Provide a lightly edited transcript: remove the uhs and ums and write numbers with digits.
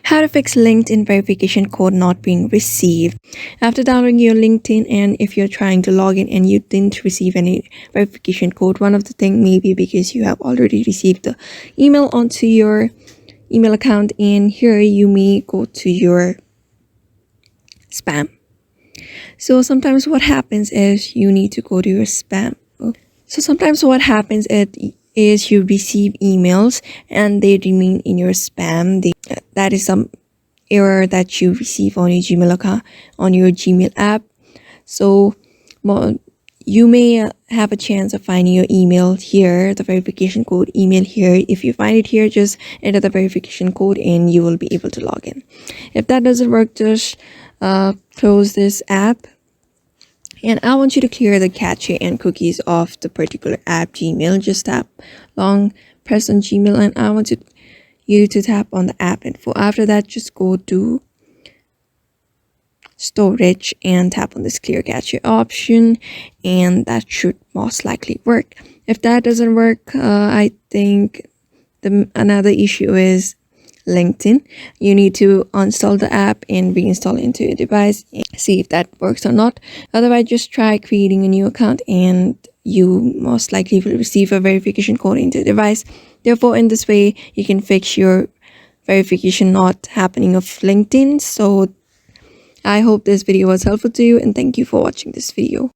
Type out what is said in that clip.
How to fix LinkedIn verification code not being received. After downloading your LinkedIn, and if you're trying to log in and you didn't receive any verification code, one of the things may be because you have already received the email onto your email account, and here you may go to your spam. So sometimes what happens is you need to go to your spam. So sometimes what happens is you receive emails and they remain in your spam. That is some error that you receive on your Gmail account, on your Gmail app. So you may have a chance of finding your email here, the verification code email here. If you find it here, just enter the verification code and you will be able to log in. If that doesn't work, just close this app. And I want you to clear the cache and cookies of the particular app, Gmail. Just tap long, press on Gmail, and I want you to tap on the app info. After that, just go to storage and tap on this clear cache option, and that should most likely work. If that doesn't work, I think another issue is LinkedIn. You need to uninstall the app and reinstall it into your device and see if that works or not. Otherwise, just try creating a new account and you most likely will receive a verification code into the device. Therefore, in this way, you can fix your verification not happening of LinkedIn. So I hope this video was helpful to you, and thank you for watching this video.